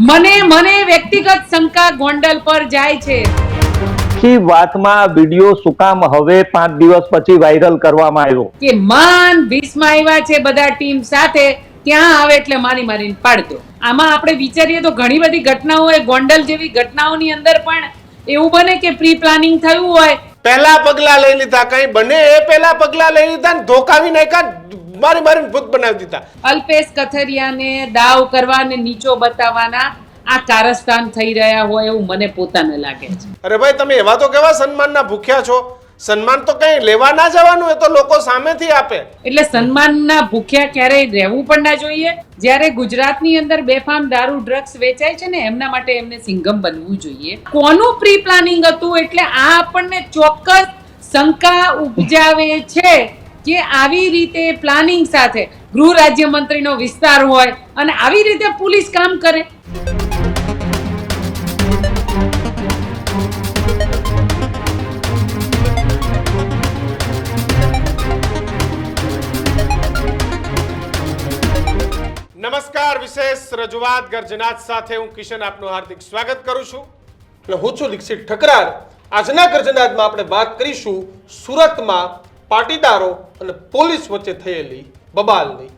મને વ્યક્તિગત શંકા ગોંડલ પર જાય છે આખી વાતમાં વિડીયો શું કામ હવે 5 દિવસ પછી વાયરલ કરવામાં આવ્યો કે માન 20 માં આવ્યા છે બધા ટીમ સાથે, ત્યાં આવે એટલે મારીને પાડતો. આમાં આપણે વિચારીએ તો ઘણી બધી ઘટનાઓ હોય, ગોંડલ જેવી ઘટનાઓની અંદર પણ એવું બને કે પ્રી પ્લાનિંગ થયું હોય. પહેલા પગલા લઈ લીધા, કઈ બને એ પહેલા પગલા લઈ લીધા ને ધોકાવી નાખ્યા, મારીને ભૂત બનાવી દીધા. અલ્પેશ કથરિયાને દાવ કરવાને નીચો બતાવવાના આ કારસ્તાન થઈ રહ્યા હોય એવું મને પોતાને લાગે છે. અરે ભાઈ, તમે એવા તો કેવા સન્માનના ભૂખ્યા છો? સન્માન તો કઈ લેવા ના જવાનું, એ તો લોકો સામેથી આપે. એટલે સન્માનના ભૂખ્યા ક્યારેય રહેવું પણ ના જોઈએ. જ્યારે ગુજરાતની અંદર બેફામ દારૂ ડ્રગ્સ વેચાય છે ને, એમના માટે એમને સિંઘમ બનવું જોઈએ. કોનું પ્રી પ્લાનિંગ હતું? એટલે આ આપણને ચોક્કસ શંકા ઉપજાવે છે કે આવી રીતે પ્લાનિંગ સાથે ગૃહ રાજ્યમંત્રીનો વિસ્તાર હોય અને આવી રીતે પોલીસ કામ કરે. નમસ્કાર, વિશેષ રજૂઆત ગર્જનાથ સાથે હું કિશન આપનું હાર્દિક સ્વાગત કરું છું અને હું છું દીક્ષિત ઠકરાર. આજના ગર્જનાથમાં આપણે વાત કરીશું સુરતમાં પાટીદારો અને પોલીસ વચ્ચે થયેલી બબાલની.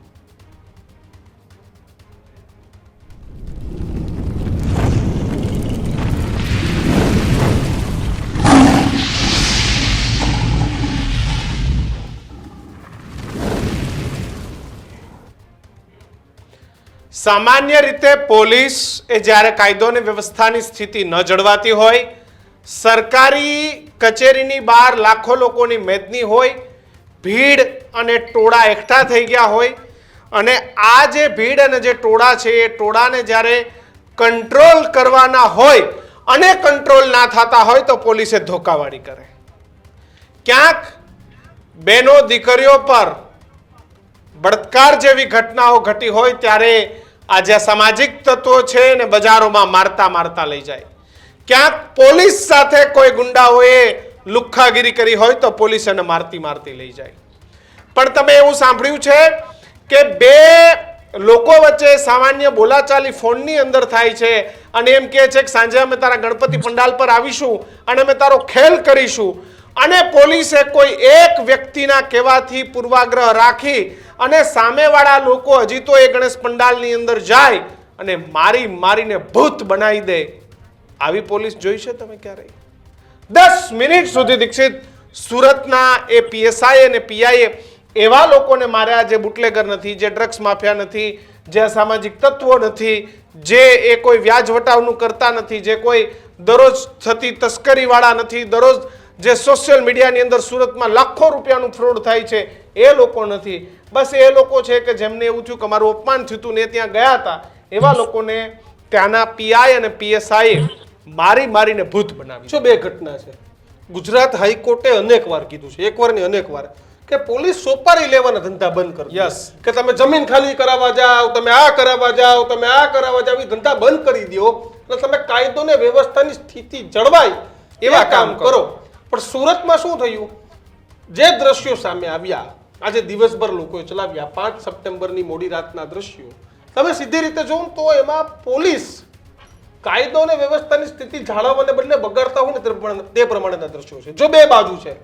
સામાન્ય રીતે પોલીસ એ જ્યારે કાયદો અને વ્યવસ્થાની સ્થિતિ ન જળવાતી હોય, સરકારી કચેરીની બહાર લાખો લોકોની મેદની હોય, ભીડ અને ટોળા એકઠા થઈ ગયા હોય અને આ જે ભીડ અને જે ટોળા છે એ ટોળાને જ્યારે કંટ્રોલ કરવાના હોય અને કંટ્રોલ ના થતા હોય તો પોલીસે ધોકાવાળી કરે. ક્યાંક બેનો દીકરીઓ પર બળાત્કાર જેવી ઘટનાઓ ઘટી હોય ત્યારે આજે સામાજિક તત્વો છે ને બજારોમાં મારતા લઈ જાય. ક્યાંક પોલીસ સાથે કોઈ ગુંડાઓએ લુખ્ખાગીરી કરી હોય તો પોલીસ એને મારતી લઈ જાય. પણ તમે એવું સાંભળ્યું છે કે બે લોકો વચ્ચે સામાન્ય બોલાચાલી ફોનની અંદર થાય છે અને એમ કહે છે કે સાંજે અમે તારા ગણપતિ પંડાલ પર આવીશું અને અમે તારો ખેલ કરીશું, અને પોલીસે કોઈ એક વ્યક્તિના કહેવાથી પૂર્વાગ્રહ રાખી અને સામેવાળા લોકો હજી તો એ ગણેશ પંડાલની અંદર જાય અને મારીને ભૂત બનાવી દે. આવી પોલીસ જોઈ છે તમે ક્યારેય? 10 મિનિટ સુધી દીક્ષિત સુરતના એ પીએસઆઈ અને પીઆઈએ એવા લોકોને માર્યા જે બુટલેગર નથી, જે ડ્રગ્સ માફિયા નથી, જે અસામાજિક તત્વો નથી, જે એ કોઈ વ્યાજ વટાવનું કરતા નથી, જે કોઈ દરરોજ થતી તસ્કરીવાળા નથી, દરરોજ જે સોશિયલ મીડિયાની અંદર સુરતમાં લાખો રૂપિયાનું ફ્રોડ થાય છે એ લોકો નથી. બસ એ લોકો છે કે જેમને એવું થયું કે મારું અપમાન થયું હતું ને ત્યાં ગયા હતા, એવા લોકોને ત્યાંના પીઆઈ અને પીએસઆઈએ મારીને ભૂત બનાવી. શું બે ઘટના છે. ગુજરાત હાઈકોર્ટે અનેક વાર કીધું છે, એક વાર ને અનેક વાર, કે પોલીસ સોપારી લેવાના ધંધા બંધ કરો. યસ, કે તમે જમીન ખાલી કરાવવા જાઓ, તમે આ કરાવવા જાઓ, તમે આ કરાવવા જાઓ, એ ધંધા બંધ કરી દો અને તમે કાયદો ને વ્યવસ્થાની સ્થિતિ જળવાય એવા કામ કરો. પણ સુરતમાં શું થયું? જે દ્રશ્યો સામે આવ્યા, આજે દિવસભર લોકોએ ચલાવ્યા, 5 સપ્ટેમ્બરની મોડી રાતના દ્રશ્યો તમે સીધી રીતે જોવો તો એમાં પોલીસ કાયદો અને વ્યવસ્થાની સ્થિતિ જાળવવાને બદલે બગાડતા હોય ને તે પ્રમાણેના દ્રશ્યો છે. જો બે બાજુ છે.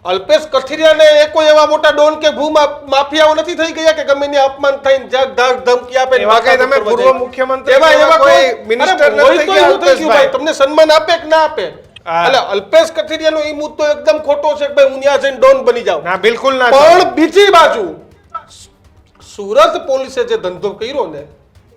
અલ્પેશ કથિરિયાને એ કોઈ એવા મોટા ડોન કે ભૂ માફિયાઓ નથી થઈ ગયા કે ગમે ને અપમાન થઈને ધમકી આપે. એવા કઈ તમે પૂર્વ મુખ્યમંત્રી એવા કોઈ મિનિસ્ટર નથી ગયા? તમને સન્માન આપે કે ના આપે? એટલે અલ્પેશ કથિરિયાનો એ મુદ્દો એકદમ ખોટો છે કે ભાઈ હું ત્યાં જઈને ડોન બની જાઉં. ના, બિલકુલ ના. પણ બીજી બાજુ સુરત પોલીસે જે ધંધો કર્યો ને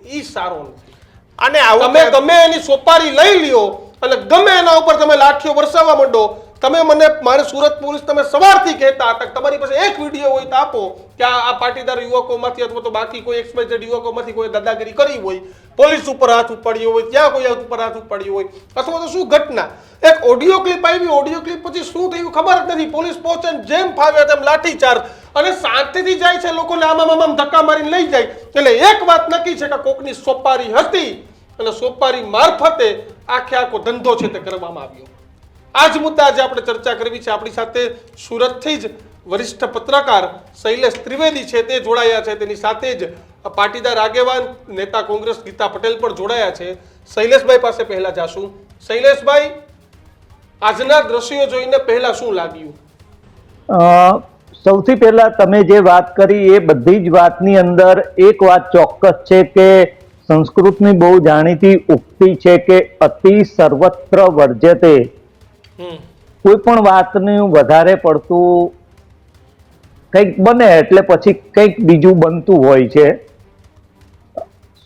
એ સારો નથી. અને તમે ગમે એની સોપારી લઈ લ્યો અને ગમે એના ઉપર તમે લાઠીઓ વરસાવવા માંડો. તમે મારે સુરત પોલીસ તમે સવારથી કહેતા હતા, તમારી પાસે એક વિડીયો હોય તો આપો કે આ પાટીદાર યુવકોમાંથી અથવા તો બાકી કોઈ XYZ યુવકોમાંથી કોઈ દાદાગીરી કરી હોય, પોલીસ ઉપર હાથ ઉપાડ્યો હોય, ત્યાં કોઈ ઉપર હાથ ઉપાડ્યો હોય, અથવા તો શું ઘટના. એક ઓડિયો ક્લિપ આવી, ઓડિયો ક્લિપ પછી શું થયું ખબર જ નથી. પોલીસ પહોંચે જેમ ફાવે તેમ લાઠીચાર્જ અને શાંતિથી જાય છે, લોકોને આમ ધક્કા મારીને લઈ જાય. એટલે એક વાત નક્કી છે કે કોકની સોપારી હતી અને સોપારી મારફતે આખો ધંધો છે તે કરવામાં આવ્યો. આ જ મુદ્દા આજે આપણે ચર્ચા કરવી છે. આપણી સાથે સુરતથી જ વરિષ્ઠ પત્રકાર શૈલેષ ત્રિવેદી છે તે જોડાયા છે. તેની સાથે જ પાટીદાર આગેવાન નેતા કોંગ્રેસ ગીતા પટેલ પણ જોડાયા છે. શૈલેષભાઈ પાસે પહેલા જાશું. શૈલેષભાઈ, આજના દ્રશ્યો જોઈને પહેલા શું લાગ્યું? સૌથી પહેલા તમે જે વાત કરી એ બધી જ વાતની અંદર એક વાત ચોક્કસ છે કે સંસ્કૃતની બહુ જાણીતી ઉક્તિ છે કે અતિ સર્વત્ર વર્જ્યતે. કોઈ પણ વાતનું વધારે પડતું કંઈક બને એટલે પછી કંઈક બીજું બનતું હોય છે.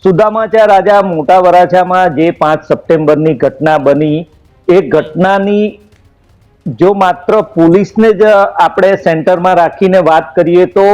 સુદામાચા રાજા મોટા વરાછામાં જે 5 સપ્ટેમ્બરની ઘટના બની, એ ઘટનાની જો માત્ર પોલીસને જ આપણે સેન્ટરમાં રાખીને વાત કરીએ તો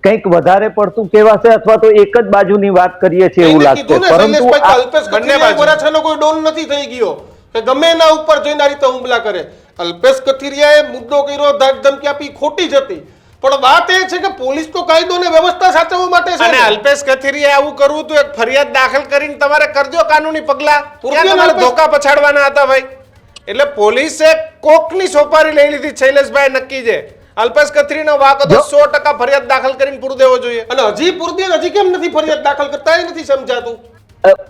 કંઈક વધારે પડતું કહેવાશે અથવા તો એક જ બાજુની વાત કરીએ છીએ એવું લાગશે. પરંતુ અલ્પેશ કથિરિયા વરાછાનો કોઈ ડોન નથી થઈ ગયો કે ગમે એના ઉપર જઈને આ રીતે હુમલા કરે. અલ્પેશ કથિરિયાએ મુદ્દો કર્યો, ધાક ધમકી આપી, ખોટી જ હતી. પણ વાત એ છે કે પોલીસ તો કાયદો અને વ્યવસ્થા સાચવવા માટે છે. અને અલ્પેશ કથિરિયાએ આવું કરવું તો એક ફરિયાદ દાખલ કરીને તમારે કરજો કાનૂની પગલા. પૂર્ણ તમારે ધોકા પછાડવાના હતા ભાઈ. એટલે પોલીસે કોકની સોપારી લઈ લીધી. શૈલેષભાઈ નક્કી છે અલ્પેશ કથિરીનો વાક હતો, 100% ફરિયાદ દાખલ કરીને પૂરું દેવો જોઈએ. અને હજી પૂરતી હજી કેમ નથી ફરિયાદ દાખલ કરતા એ નથી સમજાતું.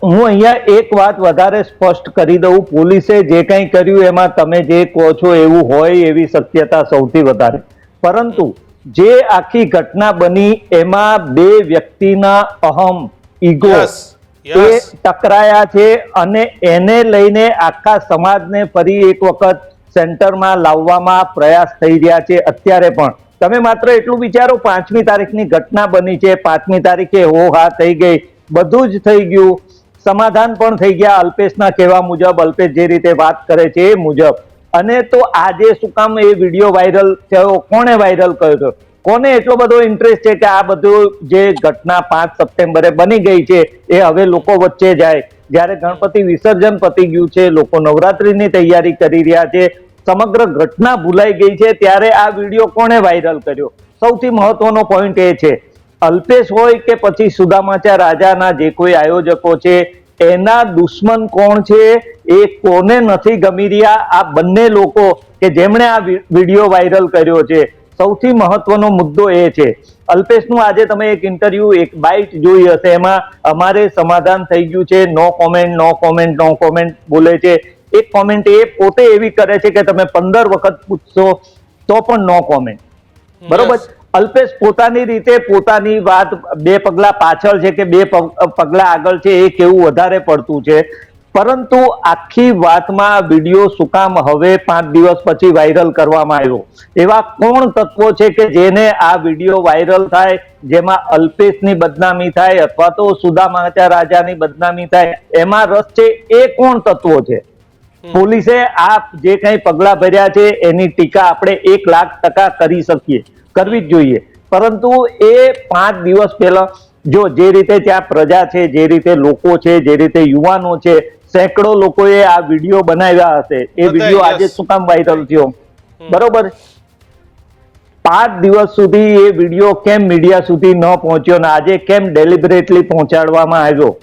હું અહીંયા એક વાત વધારે સ્પષ્ટ કરી દઉં. પોલીસે જે કંઈ કર્યું એમાં તમે જે કહો છો એવું હોય એવી શક્યતા સૌથી વધારે. પરંતુ જે આખી ઘટના બની એમાં બે વ્યક્તિના અહમ, ઈગો એ ટકરાયા છે અને એને લઈને આખા સમાજને ફરી એક વખત સેન્ટરમાં લાવવામાં પ્રયાસ થઈ રહ્યા છે. અત્યારે પણ તમે માત્ર એટલું વિચારો, 5મી તારીખની ઘટના બની છે, 5મી તારીખે હો હા થઈ ગઈ, બધું જ થઈ ગયું, સમાધાન પણ થઈ ગયા અલ્પેશના કહેવા મુજબ, અલ્પેશ જે રીતે વાત કરે છે એ મુજબ. અને તો આજે શું કામ એ વિડીયો વાયરલ થયો? કોણે વાયરલ કર્યો? કોને એટલો બધો ઇન્ટરેસ્ટ છે કે આ બધું જે ઘટના 5 સપ્ટેમ્બરે બની ગઈ છે એ હવે લોકો વચ્ચે જાય? જ્યારે ગણપતિ વિસર્જન પતી ગયું છે, લોકો નવરાત્રીની તૈયારી કરી રહ્યા છે, સમગ્ર ઘટના ભૂલાઈ ગઈ છે, ત્યારે આ વિડીયો કોણે વાયરલ કર્યો? સૌથી મહત્વનો પોઈન્ટ એ છે, અલ્પેશ હોય કે પછી સુદામાચા રાજાના જે કોઈ આયોજકો છે, એના દુશ્મન કોણ છે, એ કોને નથી ગમી રહ્યા આ બંને લોકો કે જેમણે આ વિડીયો વાયરલ કર્યો છે. સૌથી મહત્વનો મુદ્દો એ છે. અલ્પેશનું આજે તમે એક ઇન્ટરવ્યુ, એક બાઇટ જોઈ હશે, એમાં અમારે સમાધાન થઈ ગયું છે, નો કોમેન્ટ, નો કોમેન્ટ, નો કોમેન્ટ બોલે છે. એક કોમેન્ટ એ પોતે એવી કરે છે કે તમે 15 વખત પૂછશો તો પણ નો કોમેન્ટ. બરોબર. અલ્પેશ પોતાની રીતે પોતાની વાત 2 પગલા પાછળ છે કે 2 પગલા આગળ છે, એ કેવું વધારે પડતું છે. પરંતુ આખી વાતમાં વિડીયો શું કામ હવે 5 દિવસ પછી વાયરલ કરવામાં આવ્યો? એવા કોણ તત્વો છે કે જેને આ વિડીયો વાયરલ થાય, જેમાં અલ્પેશની બદનામી થાય અથવા તો સુદામાચા રાજાની બદનામી થાય, એમાં રસ છે? એ કોણ તત્વો છે? પોલીસે આ જે કંઈ પગલા ભર્યા છે એની ટીકા આપણે 1,00,000% કરી શકીએ, કરવી જ જોઈએ. પરંતુ એ 5 દિવસ પહેલા જો જે રીતે ત્યાં પ્રજા છે, જે રીતે લોકો છે, જે રીતે યુવાનો છે, સેંકડો લોકોએ આ વિડીયો બનાવ્યા હશે. એ વિડીયો આજે શું કામ વાયરલ થયો? બરોબર. 5 દિવસ સુધી એ વિડીયો કેમ મીડિયા સુધી ન પહોંચ્યો ને આજે કેમ ડેલિબરેટલી પહોંચાડવામાં આવ્યો?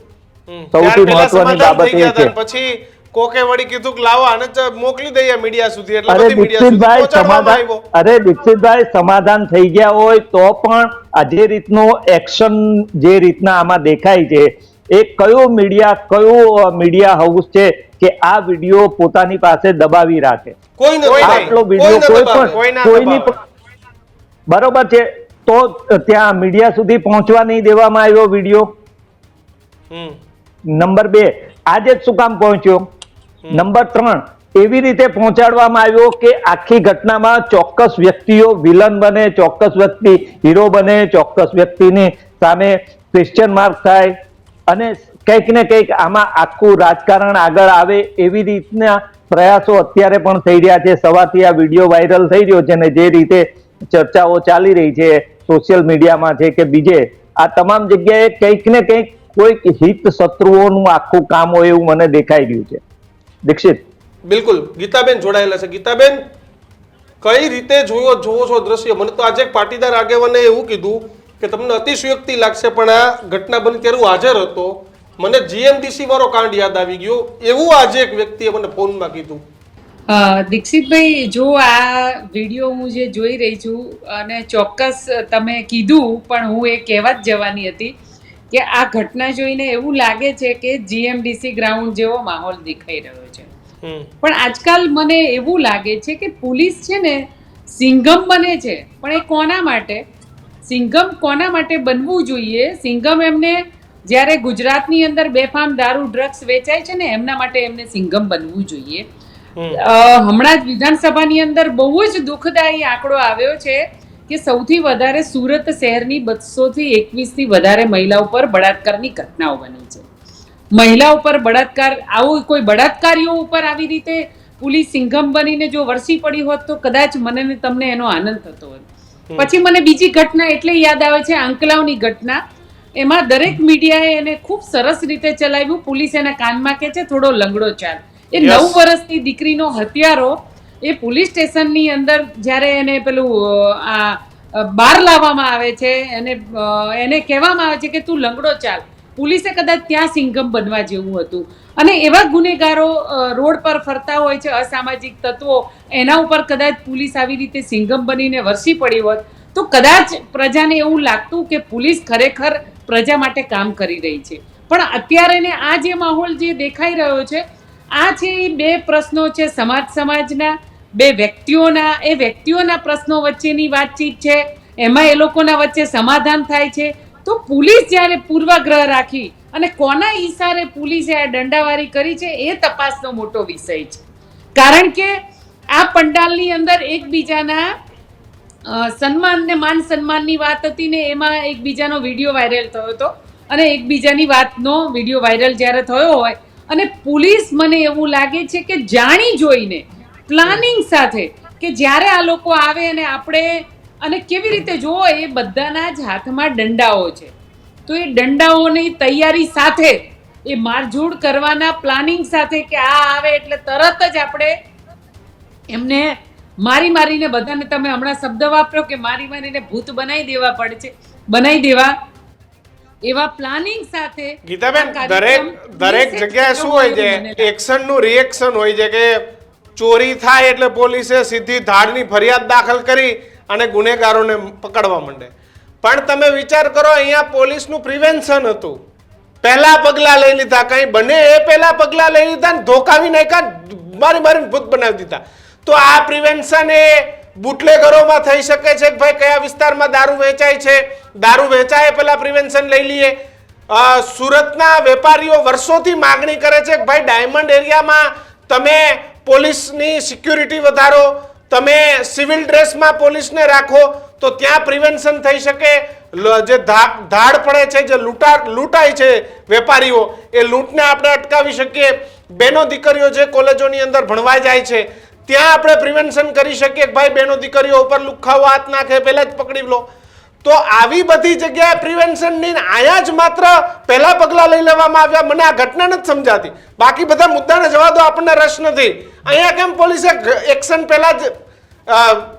સૌથી મહત્વની બાબત એ છે. પછી કોકે વળી કીધું કે લાવો આને મોકલી દઈએ મીડિયા સુધી, એટલે અરે બધી મીડિયા સુધી પહોંચાડવામાં આવ્યો. અરે દીક્ષિતભાઈ, સમાધાન થઈ ગયા હોય તો પણ આ જે રીતનું એક્શન જે રીતના આમાં દેખાય છે, એ કયો મીડિયા હાઉસ છે કે આ વિડીયો પોતાની પાસે દબાવી રાખે? આટલો વિડીયો કોઈની બરોબર છે તો ત્યાં મીડિયા સુધી પહોંચવા નહીં દેવામાં આવ્યો વિડીયો. નંબર 2, આજે જ શું કામ પહોંચ્યો? નંબર 3, એવી રીતે પહોંચાડવામાં આવ્યો કે આખી ઘટનામાં ચોક્કસ વ્યક્તિઓ વિલન બને, ચોક્કસ વ્યક્તિ હીરો બને, ચોક્કસ વ્યક્તિની સામે ક્વેશ્ચન માર્ક થાય અને કંઈક ને કંઈક આમાં આખું રાજકારણ આગળ આવે એવી રીતના પ્રયાસો અત્યારે પણ થઈ રહ્યા છે. સવારથી આ વિડીયો વાયરલ થઈ રહ્યો છે અને જે રીતે ચર્ચાઓ ચાલી રહી છે સોશિયલ મીડિયામાં છે કે બીજે, આ તમામ જગ્યાએ કંઈક ને કંઈક કોઈક હિત શત્રુઓનું આખું કામ હોય એવું મને દેખાઈ રહ્યું છે. દીક્ષિત, બિલકુલ. ગીતાબેન જોડાયેલા છે. ગીતાબેન, કઈ રીતે જોવો છો દ્રશ્ય? મને તો આજે પાટીદાર આગેવાને એવું કીધું કે તમને અતિશયોક્તિ લાગશે પણ આ ઘટના બની ત્યારે હું હાજર હતો, મને જીએમડીસી વાળો કાંડ યાદ આવી ગયો, એવું આજે એક વ્યક્તિએ મને ફોનમાં કીધું. દીક્ષિતભાઈ, જો આ વિડીયો હું જે જોઈ રહી છું અને ચોક્કસ તમે કીધું, પણ હું એ કહેવા જ જવાની હતી કે આ ઘટના જોઈને એવું લાગે છે કે જીએમડીસી ગ્રાઉન્ડ જેવો માહોલ દેખાઈ રહ્યો છે. પણ આજકાલ મને એવું લાગે છે કે પોલીસ છે ને સિંઘમ બને છે, પણ એ કોના માટે? સિંઘમ કોના માટે બનવું જોઈએ? સિંઘમ એમને જ્યારે ગુજરાતની અંદર બેફામ દારૂ ડ્રગ્સ વેચાય છે ને એમના માટે એમને સિંઘમ બનવું જોઈએ. હમણાં જ વિધાનસભાની અંદર બહુ જ દુઃખદાયી આંકડો આવ્યો છે કે સૌથી વધારે સુરત શહેરની 221 થી વધારે મહિલાઓ પર બળાત્કારની ઘટનાઓ બની છે. મહિલાઓ પર બળાત્કાર, આવું કોઈ બળાત્કારીઓ ઉપર આવી રીતે પોલીસ સિંઘમ બનીને જો વરસી પડી હોત તો કદાચ મને ને તમને એનો આનંદ થતો હોત. પછી મને બીજી ઘટના એટલે યાદ આવે છે, આંકલાવની ઘટના. એમાં દરેક મીડિયાએ એને ખૂબ સરસ રીતે ચલાવ્યું. પોલીસ એના કાનમાં કહે છે થોડો લંગડો ચાલ. એ 9 વર્ષની દીકરીનો હત્યારો એ પોલીસ સ્ટેશનની અંદર જ્યારે એને પેલું બહાર લાવવામાં આવે છે, એને કહેવામાં આવે છે કે તું લંગડો ચાલ. પોલીસે કદાચ ત્યાં સિંઘમ બનવા જેવું હતું. અને એવા ગુનેગારો રોડ પર ફરતા હોય છે, અસામાજિક તત્વો, એના ઉપર કદાચ પોલીસ આવી રીતે સિંઘમ બનીને વરસી પડી હોત તો કદાચ પ્રજાને એવું લાગતું કે પોલીસ ખરેખર પ્રજા માટે કામ કરી રહી છે. પણ અત્યારે આ જે માહોલ જે દેખાઈ રહ્યો છે, આ છે એ બે પ્રશ્નો છે સમાજના, બે વ્યક્તિઓના. એ વ્યક્તિઓના પ્રશ્નો વચ્ચેની વાતચીત છે, એમાં એ લોકોના વચ્ચે સમાધાન થાય છે. તો પોલીસ જ્યારે પૂર્વાગ્રહ રાખી અને કોના ઈશારે પોલીસે આ દંડાવારી કરી છે એ તપાસનો મોટો વિષય છે. કારણ કે આ પંડાલની અંદર એકબીજાના સન્માન ને માન સન્માનની વાત હતી ને એમાં એકબીજાનો વિડીયો વાયરલ થયો હતો. અને એકબીજાની વાતનો વિડીયો વાયરલ જ્યારે થયો હોય અને પોલીસ, મને એવું લાગે છે કે જાણી જોઈને પ્લાનિંગ સાથે, કે જ્યારે આ લોકો આવે અને આપણે અને કેવી રીતે જુઓ, એ બધાના જ હાથમાં દંડાઓ છે. તો એ દંડાઓની તૈયારી સાથે, એ મારઝૂડ કરવાના પ્લાનિંગ સાથે કે આ આવે એટલે તરત જ આપણે એમને મારીને બધાને, તમે હમણાં શબ્દ વાપરો કે મારીને ભૂત બનાવી દેવા પડે છે, બનાવી દેવા, એવા પ્લાનિંગ સાથે. ગીતાબેન, દરેક જગ્યાએ શું હોય છે, એક્શન નું રિએક્શન હોય છે કે ચોરી થાય એટલે પોલીસે સીધી ધાડની ફરિયાદ દાખલ કરી અને ગુનેગારોને પકડવા માંડે. પણ તમે વિચાર કરો, અહીંયા પોલીસનું પ્રિવેન્શન હતું. પહેલા પગલા લઈ લીધા, કઈ બને એ પહેલા પગલા લઈ લીધા ને ધોકાવી નાખ્યા, મારીને ભૂત બનાવી દીધા. તો આ પ્રિવેન્શન એ બુટલેગરોમાં થઈ શકે છે કે ભાઈ કયા વિસ્તારમાં દારૂ વેચાય છે, દારૂ વેચાય પહેલા પ્રિવેન્શન લઈ લઈએ. સુરતના વેપારીઓ વર્ષોથી માગણી કરે છે કે ભાઈ ડાયમંડ એરિયામાં તમે પોલીસની સિક્યુરિટી વધારો, તમે સિવિલ ડ્રેસમાં પોલીસને રાખો તો ત્યાં પ્રિવેન્શન થઈ શકે. જે ધાડ પડે છે, જે લૂંટાય છે વેપારીઓ, એ લૂંટને આપણે અટકાવી શકીએ. બેનો દીકરીઓ જે કોલેજોની અંદર ભણવા જાય છે ત્યાં આપણે પ્રિવેન્શન કરી શકીએ કે ભાઈ બેનો દીકરીઓ ઉપર લુખાવો હાથ નાખે પહેલા જ પકડી લો. તો આવી બધી જગ્યાએ પ્રિવેન્શન ની આયા જ માત્ર પહેલા પગલા લઈ લેવામાં આવ્યા. મને આ ઘટના નથી સમજાતી, બાકી બધા મુદ્દાને જવા દો, આપણને રસ નથી. અહીંયા કેમ પોલીસે એક્શન પહેલા જ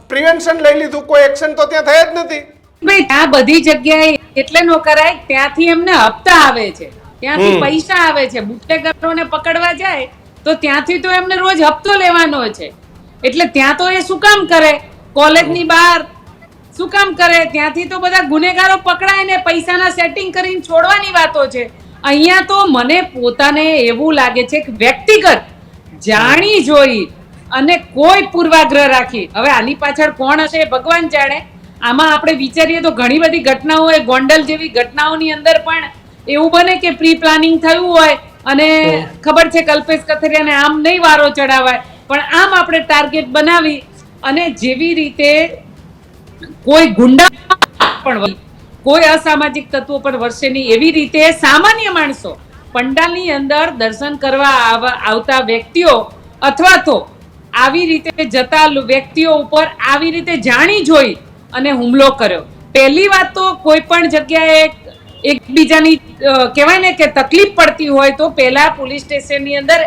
પ્રિવેન્શન લઈ લીધું? કોઈ એક્શન તો ત્યાં થઈ જ નથી. ભાઈ આ બધી જગ્યાએ એટલે નો કરાય, ત્યાંથી એમને હપ્તા આવે છે, ત્યાંથી પૈસા આવે છે. બુટલેગરોને પકડવા જાય તો ત્યાંથી તો એમને રોજ હપ્તો લેવાનો છે. એટલે ત્યાં તો એ શું કામ કરે? કોલેજની બહાર શું કામ કરે? ત્યાંથી તો બધા ગુનેગારો પકડાય ને પૈસાના સેટિંગ કરીને છોડવાની વાતો છે. અહીંયા તો મને પોતાને એવું લાગે છે કે વ્યક્તિગત જાણી જોઈ અને કોઈ પૂર્વાગ્રહ રાખી, હવે આની પાછળ કોણ હશે ભગવાન જાણે. આમાં આપણે વિચારીએ તો ઘણી બધી ઘટનાઓ હોય, ગોંડલ જેવી ઘટનાઓની અંદર પણ એવું બને કે પ્રી પ્લાનિંગ થયું હોય અને ખબર છે કલ્પેશ કથિરિયાને આમ નહીં વારો ચડાવાય, પણ આમ આપણે ટાર્ગેટ બનાવી અને જેવી રીતે કોઈ ગુંડા પણ, કોઈ અસામાજિક તત્વો પર વર્ષે નહીં, એવી રીતે સામાન્ય માણસો પંડાલની અંદર દર્શન કરવા આવતા વ્યક્તિઓ અથવા તો આવી રીતે જતા વ્યક્તિઓ ઉપર આવી રીતે જાણી જોઈ અને હુમલો કર્યો. પહેલી વાત તો કોઈ પણ જગ્યાએ એકબીજાની કહેવાય ને કે તકલીફ પડતી હોય તો પહેલા પોલીસ સ્ટેશનની અંદર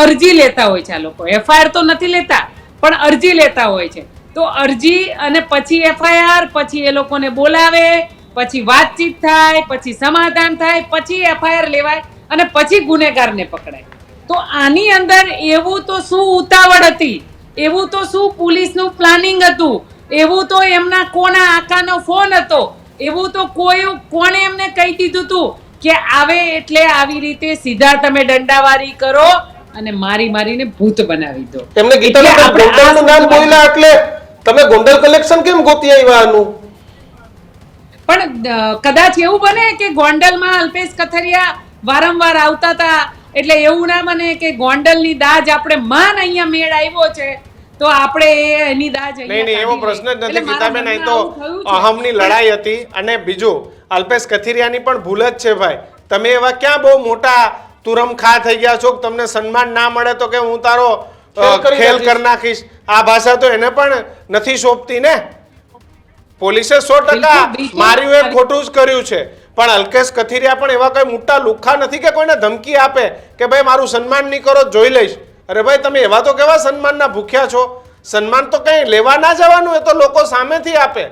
અરજી લેતા હોય છે આ લોકો. એફઆઈઆર તો નથી લેતા પણ અરજી લેતા હોય છે. તો અરજી અને પછી એફઆઈઆર, પછી એ લોકોને બોલાવે, પછી વાતચીત થાય, પછી સમાધાન થાય, પછી એફઆઈઆર લેવાય અને પછી ગુનેગારને પકડાય. તો આની અંદર એવું તો શું ઉતાવળ હતી, એવું તો શું પોલીસનું પ્લાનિંગ હતું, એવું તો એમના કોના આકાનો ફોન હતો, એવું તો કોણે એમને કહી દીધું હતું કે આવે એટલે આવી રીતે સીધા તમે દંડાવારી કરો અને મારીને ભૂત બનાવી દો. એમને ગીતાબેન એટલે આપણે ગોંડલનું નામ બોલ્યા એટલે તમે ગોંડલ કલેક્શન કેમ ગોતી આવ્યા આનું? પણ કદાચ એવું બને કે ગોંડલમાં અલ્પેશ કથરિયા વારંવાર આવતા હતા એટલે એવું ના બને કે ગોંડલની દાજ આપણે માન અહીંયા મેળ આવ્યો છે તો આપણે એની દાજ નહીં નહીં એવો પ્રશ્ન જ નથી ગીતાબેન. અહીં તો અહમની લડાઈ હતી. અને બીજું અલ્પેશ કથિરિયાની પણ ભૂલ જ છે ભાઈ. તમે એવા ક્યાં બહુ મોટા તુરમખા થઈ ગયા છો કે તમને સન્માન ના મળે તો કે હું તારો ખેલ કરી નાખીશ. આ ભાષા તો એને પણ નથી શોભતી ને. પોલીસે 100% માર્યું એ ખોટું જ કર્યું છે, પણ અલ્પેશ કથિરિયા પણ એવા કઈ મોટા લુખ્ખા નથી કે કોઈને ધમકી આપે કે ભાઈ મારું સન્માન નહીં કરો જોઈ લઈશ. અરે ભાઈ તમે એવા તો કેવા સન્માનના ભૂખ્યા છો? સન્માન તો કઈ લેવા ના જવાનું, એ તો લોકો સામેથી આપે.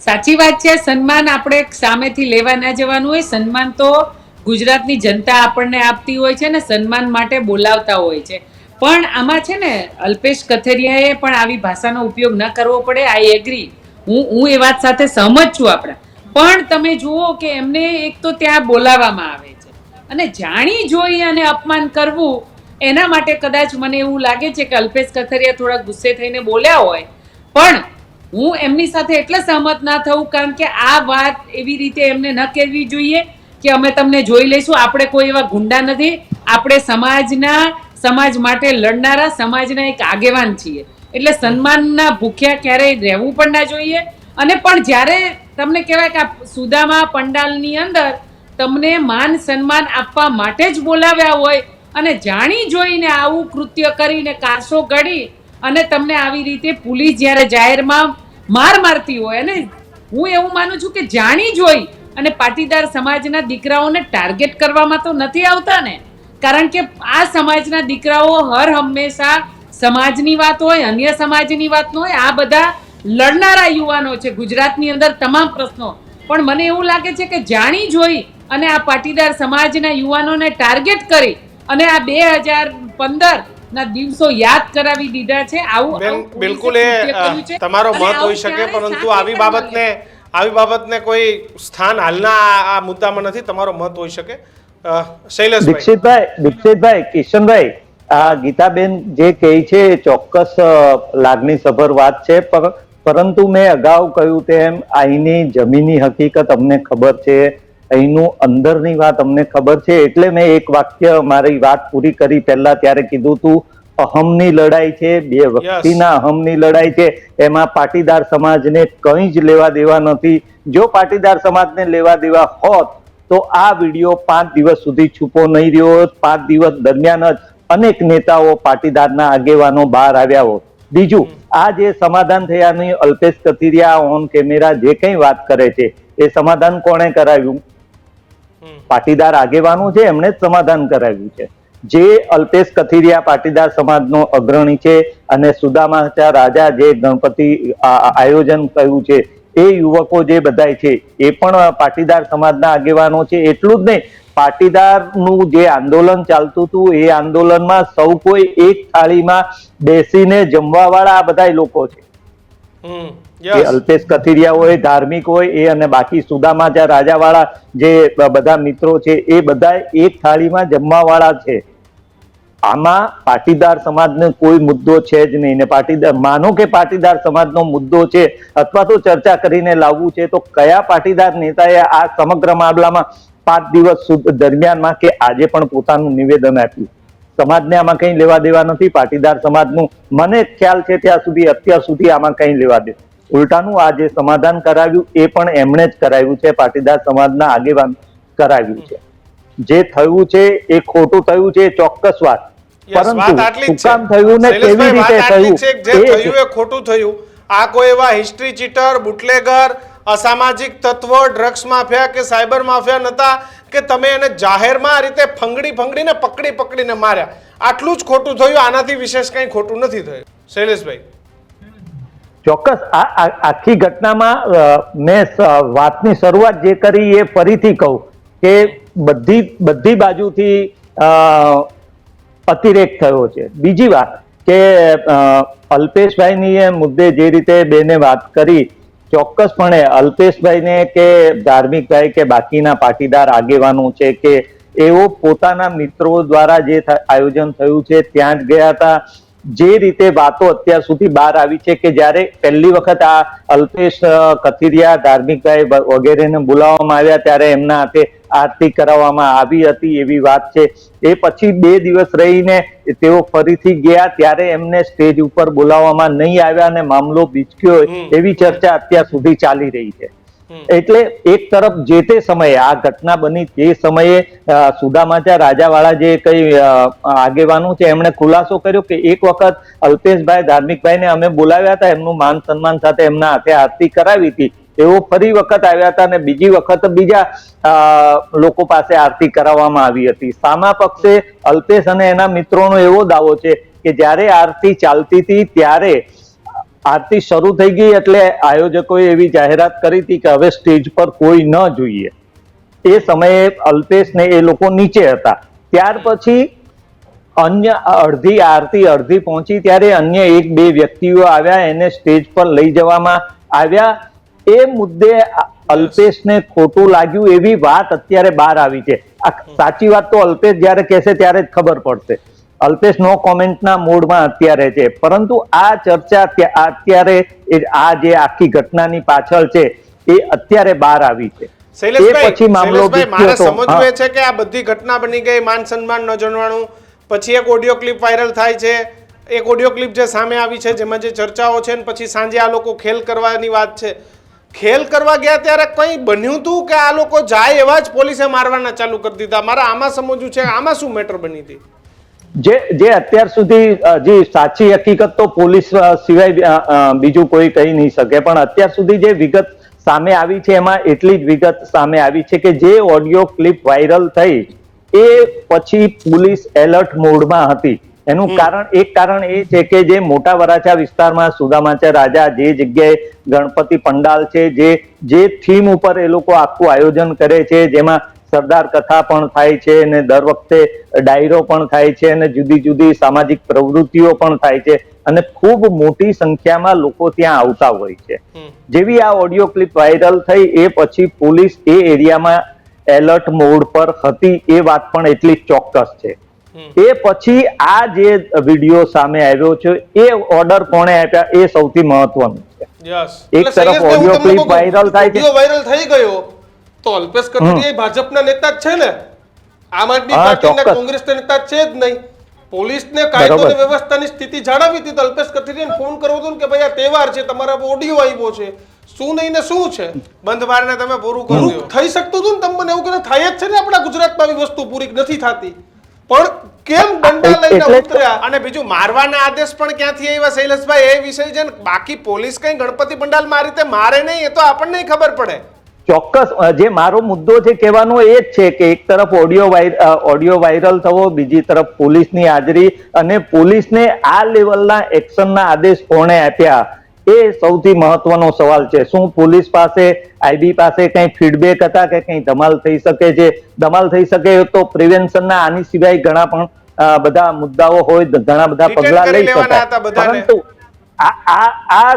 સાચી વાત છે. સન્માન આપણે સામેથી લેવા ના જવાનું હોય. સન્માન તો ગુજરાતની જનતા આપણને આપતી હોય છે ને, સન્માન માટે બોલાવતા હોય છે. પણ આમાં છે ને અલ્પેશ કથિરિયાએ પણ આવી ભાષાનો ઉપયોગ ન કરવો પડે. આઈ એગ્રી, હું એ વાત સાથે સહમત છું આપણે. પણ તમે જુઓ કે એમને એક તો ત્યાં બોલાવવામાં આવે છે અને જાણી જોઈ અને અપમાન કરવું, એના માટે કદાચ મને એવું લાગે છે કે અલ્પેશ કથિરિયા થોડા ગુસ્સે થઈને બોલ્યા હોય. પણ હું એમની સાથે એટલે સહમત ના થવું કારણ કે આ વાત એવી રીતે એમને ન કહેવી જોઈએ કે અમે તમને જોઈ લઈશું. આપણે કોઈ એવા ગુંડા નથી. આપણે સમાજ માટે લડનારા સમાજના એક આગેવાન છીએ. એટલે સન્માનના ભૂખ્યા ક્યારેય રહેવું પણ ના જોઈએ. અને પણ જ્યારે તમને કહેવાય કે આ સુદામા પંડાલની અંદર તમને માન સન્માન આપવા માટે જ બોલાવ્યા હોય અને જાણી જોઈને આવું કૃત્ય કરીને કારસો ઘડી અને તમને આવી રીતે પોલીસ જ્યારે જાહેરમાં માર મારતી હોય, અને હું એવું માનું છું કે જાણી જોઈ અને પાટીદાર સમાજના દીકરાઓને ટાર્ગેટ કરવામાં તો નથી આવતા ને. કારણ કે આ સમાજના દીકરાઓ હર હંમેશા સમાજની વાત હોય, અન્ય સમાજની વાત ન હોય, આ બધા લડનારા યુવાનો છે ગુજરાતની અંદર તમામ પ્રશ્નો. પણ મને એવું લાગે છે કે જાણી જોઈ અને આ પાટીદાર સમાજના યુવાનોને ટાર્ગેટ કરી અને આ 2015 ના દિવસો યાદ કરાવી દીધા છે. આવું બિલકુલ એ તમારો મત હોઈ શકે, પરંતુ આવી બાબતને કોઈ સ્થાન હાલના આ મુદ્દામાં નથી. તમારો મત હોઈ શકે. શૈલેષભાઈ, દીક્ષિતભાઈ, કિશનભાઈ, આ ગીતાબેન જે કહે છે એ ચોક્કસ લાગણીસભર વાત છે, પરંતુ મેં અગાઉ કહ્યું તેમ અહીંની જમીની હકીકત અમને ખબર છે, અહીંનું અંદરની વાત અમને ખબર છે. એટલે મેં એક વાક્ય મારી વાત પૂરી કરી પહેલા ત્યારે કીધું તું અહમની લડાઈ છે, બે વ્યક્તિના અહમની લડાઈ છે. એમાં પાટીદાર સમાજને કંઈ જ લેવા દેવા નથી. જો પાટીદાર સમાજને લેવા દેવા હોત તો આ વિડીયો 5 દિવસ સુધી છૂપો નહીં રહ્યો હોત. 5 દિવસ દરમિયાન જ અનેક નેતાઓ પાટીદારના આગેવાનો બહાર આવ્યા હોત. બીજું, આ જે સમાધાન થયાની અલ્પેશ કથિરિયા ઓન કેમેરા જે કંઈ વાત કરે છે એ સમાધાન કોણે કરાવ્યું? પાટીદાર આગેવાનો છે, એમણે જ સમાધાન કરાવ્યું છે. જે અલ્પેશ કથિરિયા પાટીદાર સમાજનો અગ્રણી છે અને સુદામા રાજા જે ગણપતિ આયોજન કર્યું છે એ યુવકો જે બધાય છે એ પણ પાટીદાર સમાજના આગેવાનો છે. એટલું જ નહીં, પાટીદારનું જે આંદોલન ચાલતું હતું એ આંદોલનમાં સૌ કોઈ એક થાળીમાં બેસીને જમવા વાળા આ બધા લોકો છે. એ અલ્પેશ કથિરિયા હોય, ધાર્મિક હોય એ, અને બાકી સુદામા રાજા વાળા જે બધા મિત્રો છે એ બધા એક થાળીમાં જમવા વાળા છે. આમાં પાટીદાર સમાજનો કોઈ મુદ્દો છે જ નહીં. ને પાટીદાર માનો કે પાટીદાર સમાજનો મુદ્દો છે અથવા તો ચર્ચા કરીને લાવવું છે, તો કયા પાટીદાર નેતાએ આ સમગ્ર મામલામાં 5 દિવસ દરમિયાનમાં કે આજે પણ પોતાનું નિવેદન આપ્યું? સમાજને આમાં કંઈ લેવા દેવા નથી. પાટીદાર સમાજનું મને ખ્યાલ છે ત્યાં સુધી અત્યાર સુધી આમાં કંઈ લેવા દે. ઉલટાનું આ જે સમાધાન કરાવ્યું એ પણ એમણે જ કરાવ્યું છે, પાટીદાર સમાજના આગેવાન કરાવ્યું છે. જે થયું છે એ ખોટું થયું છે, ચોક્કસ વાત. પરંતુ શું કામ થયું ને કેવી રીતે થયું, જે થયું એ ખોટું થયું. આ કોઈ એવા હિસ્ટ્રી ચીટર, બુટલેગર, અસામાજિક તત્વો, ડ્રગ્સ માફિયા કે સાયબર માફિયા નતા કે તમે એને જાહેરમાં આ રીતે ફંગડીને પકડીને માર્યા. આટલું જ ખોટું થયું, આનાથી વિશેષ કંઈ ખોટું નથી થયું. શૈલેષભાઈ, ચોક્કસ આખી ઘટનામાં મેં વાતની શરૂઆત જે કરી એ ફરીથી કહું કે બધી બાજુથી અતિરેક થયો છે. બીજી વાત કે અલ્પેશભાઈની એ મુદ્દે જે રીતે બેને વાત કરી ચોક્કસપણે અલ્પેશભાઈને કે ધાર્મિકભાઈ કે બાકીના પાટીદાર આગેવાનો છે કે એઓ પોતાના મિત્રો દ્વારા જે આયોજન થયું છે ત્યાં જ ગયા હતા. જે રીતે વાતો અત્યાર સુધી બહાર આવી છે કે જ્યારે પહેલી વખત આ અલ્પેશ કથિરિયા, ધાર્મિકભાઈ વગેરેને બોલાવવામાં આવ્યા ત્યારે એમના હાથે આરતી કરાવવામાં આવી હતી એવી વાત છે. એ પછી 2 દિવસ રહીને તેઓ ફરીથી ગયા ત્યારે એમને સ્ટેજ ઉપર બોલાવવામાં નહીં આવ્યા અને મામલો બીચક્યો એવી ચર્ચા અત્યાર સુધી ચાલી રહી છે. એટલે એક તરફ જે તે સમયે આ ઘટના બની તે સમયે સુદામાચા રાજાવાળા જે કઈ આગેવાનો છે એમણે ખુલાસો કર્યો કે એક વખત અલ્પેશભાઈ, ધાર્મિકભાઈને અમે બોલાવ્યા હતા, એમનું માન સન્માન સાથે એમના હાથે આરતી કરાવી હતી. તેઓ ફરી વખત આવ્યા હતા અને બીજી વખત બીજા લોકો પાસે આરતી કરાવવામાં આવી હતી. સામા પક્ષે અલ્પેશ અને એના મિત્રોનો એવો દાવો છે કે જ્યારે આરતી ચાલતી હતી ત્યારે આરતી શરૂ થઈ ગઈ એટલે આયોજકોએ એવી જાહેરાત કરી હતી કે હવે સ્ટેજ પર કોઈ ન જોઈએ. એ સમયે અલ્પેશ ને એ લોકો નીચે હતા. ત્યાર પછી અન્ય અડધી આરતી અડધી પહોંચી ત્યારે અન્ય 1-2 વ્યક્તિઓ આવ્યા, એને સ્ટેજ પર લઈ જવામાં આવ્યા. એ મુદ્દે અલ્પેશને ખોટું લાગ્યું એવી વાત અત્યારે બહાર આવી છે. સાચી વાત તો અલ્પેશ જ્યારે કહેશે ત્યારે જ ખબર પડશે. અલ્પેશ નો કોમેન્ટના મોડમાં અત્યારે છે, પરંતુ આ ચર્ચા અત્યારે આ જે આખી ઘટનાની પાછળ છે એ અત્યારે બહાર આવી છે. શૈલેષભાઈ, મારે સમજવું એ છે કે આ બધી ઘટના બની ગઈ, માન સન્માન ન જણાવવાનું, પછી એક ઓડિયો ક્લિપ વાયરલ થાય છે, એક ઓડિયો ક્લિપ જે સામે આવી છે જેમાં જે ચર્ચાઓ છે, પછી સાંજે આ લોકો ખેલ કરવાની વાત છે. ખેલ કરવા ગયા ત્યારે કઈ બન્યું હતું કે આ લોકો જાય એવા જ પોલીસે મારવાના ચાલુ કરી દીધા? મારે આમાં સમજવું છે, આમાં શું મેટર બની હતી? જે અત્યાર સુધી હજી સાચી હકીકત તો પોલીસ સિવાય બીજું કોઈ કહી નહીં શકે, પણ અત્યાર સુધી જે વિગત સામે આવી છે એમાં એટલી જ વિગત સામે આવી છે કે જે ઓડિયો ક્લિપ વાયરલ થઈ એ પછી પોલીસ એલર્ટ મોડમાં હતી. એનું એક કારણ એ છે કે જે મોટા વરાછા વિસ્તારમાં સુદામાચા રાજા જે જગ્યાએ ગણપતિ પંડાલ છે, જે થીમ ઉપર એ લોકો આખું આયોજન કરે છે, જેમાં સરદાર કથા પણ થાય છે અને દર વખતે ડાયરો પણ થાય છે અને જુદી જુદી સામાજિક પ્રવૃત્તિઓ પણ થાય છે અને ખૂબ મોટી સંખ્યામાં લોકો ત્યાં આવતા હોય છે. જેવી આ ઓડિયો ક્લિપ વાયરલ થઈ એ પછી પોલીસ એ એરિયામાં એલર્ટ મોડ પર હતી, એ વાત પણ એટલી ચોક્કસ છે. એ પછી આ જે વિડીયો સામે આવ્યો છે એ ઓર્ડર કોણે આપ્યા એ સૌથી મહત્વનું છે. એક તરફ ઓડિયો ક્લિપ વાયરલ થાય છે, વાયરલ થઈ ગયો તો અલ્પેશ કથિરિયા ભાજપના નેતા જ છે ને, આમ આદમી પાર્ટીના કોંગ્રેસના નેતા છે જ નહીં. પોલીસને કાયદો અને વ્યવસ્થાની સ્થિતિ જાળવવી હતી તો અલ્પેશ કથિરિયાને ફોન કરવો હતો કે ભાઈ આ તહેવાર છે, તમારા ઓડિયો આવ્યો છે, શું નહીં ને શું છે, બંધ બારને તમે પૂરું કરો. થઈ શકતું હતું ને, તમને એવું કે થાય જ છે ને આપણા ગુજરાતમાં આવી વસ્તુ પૂરી નથી થતી, પણ કેમ દંડા લઈને ઉતર્યા? અને બીજું મારવાના આદેશ પણ ક્યાંથી આવ્યા શૈલેષભાઈ, એ વિષય છે ને. બાકી પોલીસ કઈ ગણપતિ પંડાલમાં આ રીતે મારે નહીં એ તો આપણને ખબર પડે. ચોક્કસ જે મારો મુદ્દો છે કહેવાનો એ જ છે કે એક તરફ ઓડિયો વાયરલ થવો, બીજી તરફ પોલીસની હાજરી અને પોલીસને આ લેવલના એક્શનના આદેશ કોણે આપ્યા એ સૌથી મહત્વનો સવાલ છે. શું પોલીસ પાસે, આઈબી પાસે કઈ ફીડબેક હતા કે કઈ ધમાલ થઈ શકે છે? ધમાલ થઈ શકે તો પ્રિવેન્શનના આની સિવાય ઘણા પણ બધા મુદ્દાઓ હોય, ઘણા બધા પગલા લઈ શકાય, પરંતુ આ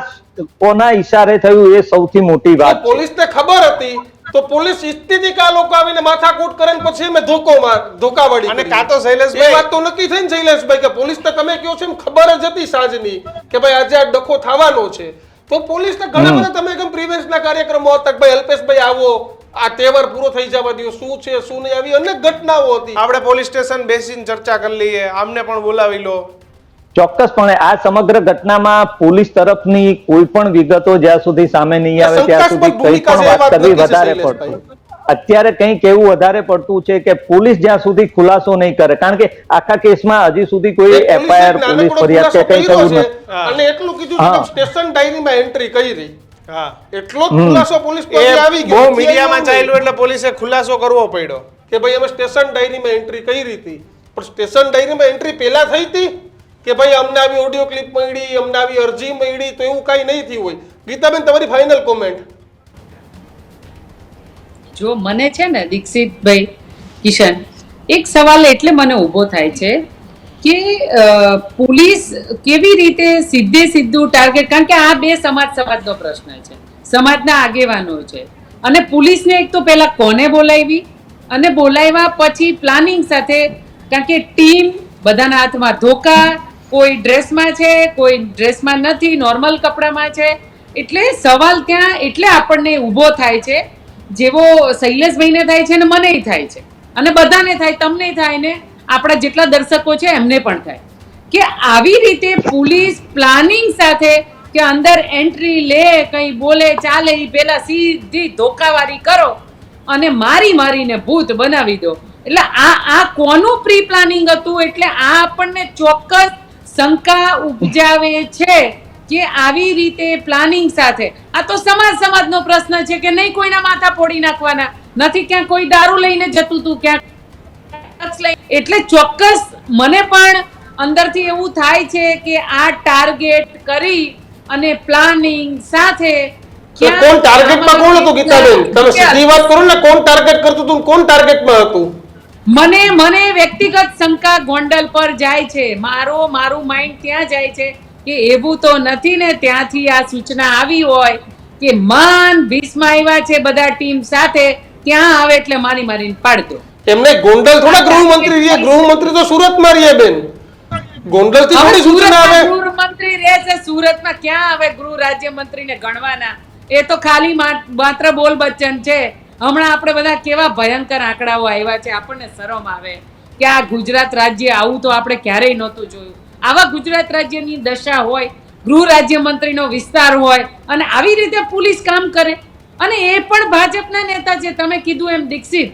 કોના ઈશારે થયું એ સૌથી મોટી વાત છે. પોલીસને ખબર હતી તો પોલીસ સ્થિતિ કે આ લોકો આવીને માથાકૂટ કરે ને પછી અમે ધોકાવાડી અને કાં તો શૈલેષભાઈ વાત તો નક્કી થઈ ને શૈલેષભાઈ કે પોલીસને તમે કહો છો એમ ખબર જ હતી સાંજની કે ભાઈ આજે આ ડખો થવાનો છે, તો પોલીસને ઘણા બધા તમે કેમ પ્રિવેન્શનના કાર્યક્રમો હતા કે ભાઈ અલ્પેશભાઈ આવો, આ તહેવાર પૂરો થઈ જવા દો, શું છે શું નહીં, આવી અનેક ઘટનાઓ હતી. આપણે પોલીસ સ્ટેશન બેસીને ચર્ચા કરી લઈએ, આમને પણ બોલાવી લો. ચોક્કસપણે આ સમગ્ર ઘટનામાં પોલીસ તરફની કોઈ પણ વિગતો જ્યાં સુધી સામે નહીં આવે ત્યાં સુધી કઈ પણ વાત કરવી વધારે પડતું. અત્યારે કંઈક એવું વધારે પડતું છે કે પોલીસ જ્યાં સુધી ખુલાસો નહીં કરે, કારણ કે આખા કેસમાં હજી સુધી કોઈ એફઆઈઆર, પોલીસ ફરિયાદ કે કંઈ થયું નથી. અને એટલું કીધું કે સ્ટેશન ડાયરીમાં એન્ટ્રી કરી. હા, એટલો ખુલાસો પોલીસ પાસે આવી ગયો, બહુ મીડિયામાં ચાલ્યું એટલે પોલીસે ખુલાસો કરવો પડ્યો કે ભાઈ અમે સ્ટેશન ડાયરીમાં એન્ટ્રી કરી હતી. પણ સ્ટેશન ડાયરીમાં એન્ટ્રી પહેલા થઈ હતી કે ભાઈ અમને આવી ઓડિયો ક્લિપ મળી, અમને આવી અરજી મળી, તો એવું કઈ નહીં થયું હોય. ગીતાબેન, તમારી ફાઇનલ કોમેન્ટ. જો મને છે ને દીક્ષિતભાઈ, કિશન, એક સવાલ એટલે મને ઊભો થાય છે કે પોલીસ કેવી રીતે સીધું ટાર્ગેટ, કારણ કે આ બે સમાજનો પ્રશ્ન છે. સમાજના આગેવાનો છે. અને પોલીસને એક તો પહેલા કોને બોલાવી અને બોલાવ્યા પછી પ્લાનિંગ સાથે, કારણ કે ટીમ બધાના હાથમાં ધોકા, કોઈ ડ્રેસમાં છે, કોઈ ડ્રેસમાં નથી, નોર્મલ કપડામાં છે. એટલે સવાલ ત્યાં એટલે આપણને ઊભો થાય છે, જેવો શૈલેષભાઈને થાય છે ને મને થાય છે અને બધાને થાય, તમને થાય ને આપણા જેટલા દર્શકો છે એમને પણ થાય કે આવી રીતે પોલીસ પ્લાનિંગ સાથે કે અંદર એન્ટ્રી લે, કંઈ બોલે ચાલે એ પેલા સીધી ધોકાવારી કરો અને મારીને ભૂત બનાવી દો. એટલે આ કોનું પ્રી પ્લાનિંગ હતું? એટલે આ આપણને ચોક્કસ શંકા ઉપજાવે છે કે આવી રીતે પ્લાનિંગ સાથે આ તો સમાજનો પ્રશ્ન છે કે નહીં કોઈના માથા ફોડી નાખવાના નથી, ક્યાં કોઈ દારૂ લઈને જતું હતું, ક્યાં એટલે ચોક્કસ મને પણ અંદરથી એવું થાય છે કે આ ટાર્ગેટ કરી અને પ્લાનિંગ સાથે કોણ ટાર્ગેટમાં કોણ હતું ગીતાબેન? તમે સીધી વાત કરો ને, કોણ ટાર્ગેટ કરતું હતું, કોણ ટાર્ગેટમાં હતું? મને વ્યક્તિગત શંકા ગોંડલ પર જાય છે. મારું માઇન્ડ ત્યાં જાય છે કે એવું તો નથી ને ત્યાંથી આ સૂચના આવી હોય કે માન 20 માં આવ્યા છે બધા ટીમ સાથે, ત્યાં આવે એટલે મારીને પાડતો. એમને ગોંડલ થોડા ગૃહમંત્રી રહે, ગૃહમંત્રી તો સુરતમાં રહે બેન. ગોંડલ થી થોડી સૂચના આવે? ગૃહમંત્રી રહે છે સુરતમાં, ક્યાં આવે ગૃહ રાજ્યમંત્રીને ગણવાના? એ તો ખાલી માત્ર બોલ બચ્ચન છે. હમણાં આપણે બધા કેવા ભયંકર આંકડાઓ આવ્યા છે, આપણને શરમ આવે કે આ ગુજરાત રાજ્ય આવું તો આપણે ક્યારેય નહોતું જોયું. આવા ગુજરાત રાજ્યની દશા હોય, ગૃહ રાજ્યમંત્રીનો વિસ્તાર હોય અને આવી રીતે પોલીસ કામ કરે. અને એ પણ ભાજપના નેતા છે, તમે કીધું એમ દીક્ષિત,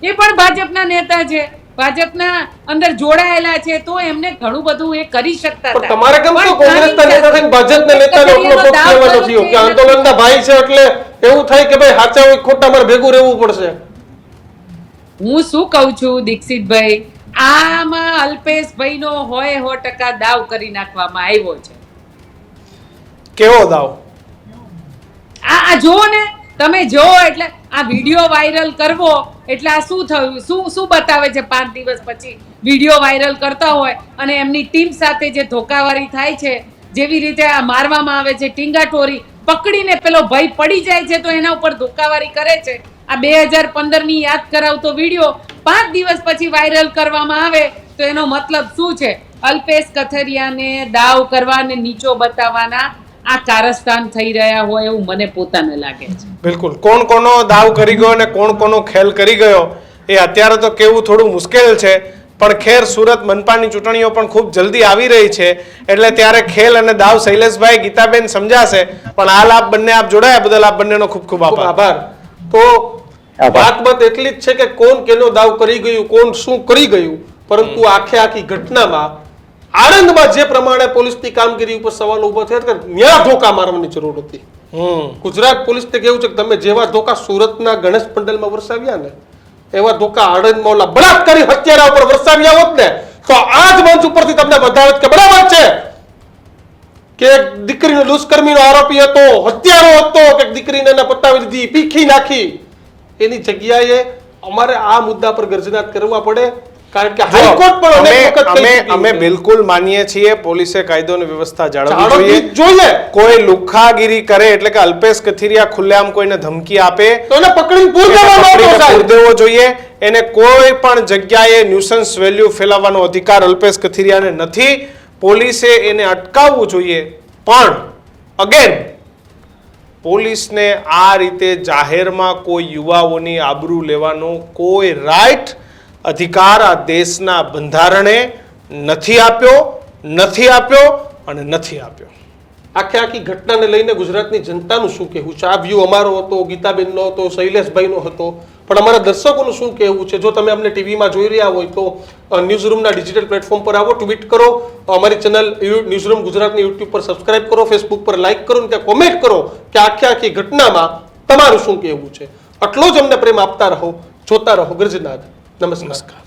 એ પણ ભાજપના નેતા છે, ભાજપના અંદર જોડાયેલા છે, તો એમને ઘણું બધું એ કરી શકતા હતા. તમારે કેમ તો કોંગ્રેસના નેતા થઈને ભાજપના નેતાને એટલો પક્ષ લેવાનો થયો કે આંદોલનના ભાઈ છે એટલે એવું થાય કે ભાઈ સાચા હોય ખોટા મારે ભેગું રહેવું પડશે? હું શું કહું છું દીક્ષિતભાઈ, આમાં અલ્પેશભાઈનો 100% દાવ કરી નાખવામાં આવ્યો છે. કેવો દાવ? આ જોવો ને તમે, જોવો એટલે આ વિડીયો વાયરલ કરવો એટલે આ શું થયું, શું બતાવે છે? 5 દિવસ પછી વિડીયો વાયરલ કરતા હોય અને એમની ટીમ સાથે જે ધોકાવારી થાય છે, જેવી રીતે આ મારવામાં આવે છે, ટીંગાટોરી પકડીને પેલો ભાઈ પડી જાય છે તો એના ઉપર ધોકાવારી કરે છે. આ 2015 ની યાદ કરાવતો વિડીયો 5 દિવસ પછી વાયરલ કરવામાં આવે તો એનો મતલબ શું છે? અલ્પેશ કથિરિયાને દાવ કરવા અને નીચો બતાવવાના આ કારસ્તાન થઈ રહ્યા હોય એવું મને પોતાને લાગે છે. બિલકુલ. કોણ કોનો દાવ કરી ગયો અને કોણ કોનો ખેલ કરી ગયો એ અત્યારે તો કેવું થોડું મુશ્કેલ છે, પણ ખેર સુરત મનપાની ચૂંટણીઓ પણ ખૂબ જલ્દી આવી રહી છે એટલે ત્યારે ખેલ અને દાવ શૈલેષભાઈ, ગીતાબેન સમજાશે. પણ હાલ આપ બંને જોડાયા બદલ આપ બંનેનો ખૂબ ખૂબ આભાર. તો વાત એટલી જ છે કે કોણ કેનો દાવ કરી ગયું, કોણ શું કરી ગયું, પરંતુ આખી ઘટનામાં આણંદમાં જે પ્રમાણે પોલીસની કામગીરી ઉપર સવાલો ઉભા થયા કે ન્યા ધોકા મારવાની જરૂર હતી. ગુજરાત પોલીસને કેવું છે કે તમે જેવા ધોકા સુરતના ગણેશ પંડલમાં વરસાવ્યા ને એવા ધોકા આણંદમાં ઓલા બળાત્કારી હત્યારા ઉપર વરસાવ્યા હોત ને તો આ જ મંચ ઉપરથી તમને બતાવત કે બરાબર છે કે દીકરીનો દુષ્કર્મીનો આરોપી હતો, હત્યારો હતો, કે દીકરીને પતાવી દીધી, પીખી નાખી. એની જગ્યાએ અમારે આ મુદ્દા પર ગર્જના કરવા પડે, કારણ કે હાઈકોર્ટ પણ અનેક વખત કહી ચૂકી છે. અમે બિલકુલ માનીએ છીએ પોલીસે કાયદો અને વ્યવસ્થા જાળવવી જોઈએ. કોઈ લુખ્ખાગીરી કરે એટલે કે અલ્પેશ કથિરિયા ખુલ્લેઆમ કોઈને ધમકી આપે તો એને પકડીને પૂરી દેવો જોઈએ. એને કોઈ પણ જગ્યાએ ન્યુસન્સ વેલ્યુ ફેલાવવાનો અધિકાર અલ્પેશ કથિરિયાને નથી. પોલીસે એને અટકાવવું જોઈએ. પણ અગેન પોલીસને આ રીતે જાહેરમાં કોઈ યુવાઓની આબરૂ લેવાનો કોઈ રાઈટ અધિકાર આ દેશના બંધારણે નથી આપ્યો અને નથી આપ્યો. આખી ઘટનાને લઈને ગુજરાતની જનતાનું શું કહેવું છે? આ વ્યૂ અમારો હતો, ગીતાબેનનો હતો, શૈલેષભાઈનો હતો, પણ અમારા દર્શકોનું શું કહેવું છે? જો તમે અમને ટીવીમાં જોઈ રહ્યા હોય તો ન્યૂઝરૂમના ડિજિટલ પ્લેટફોર્મ પર આવો, ટ્વીટ કરો, અમારી ચેનલ ન્યૂઝરૂમ ગુજરાતની યુટ્યુબ પર સબસ્ક્રાઇબ કરો, ફેસબુક પર લાઇક કરો અને ત્યાં કોમેન્ટ કરો કે આખી ઘટનામાં તમારું શું કહેવું છે. આટલો જ અમને પ્રેમ આપતા રહો, જોતા રહો ગર્જનાદ. નમસ્કાર.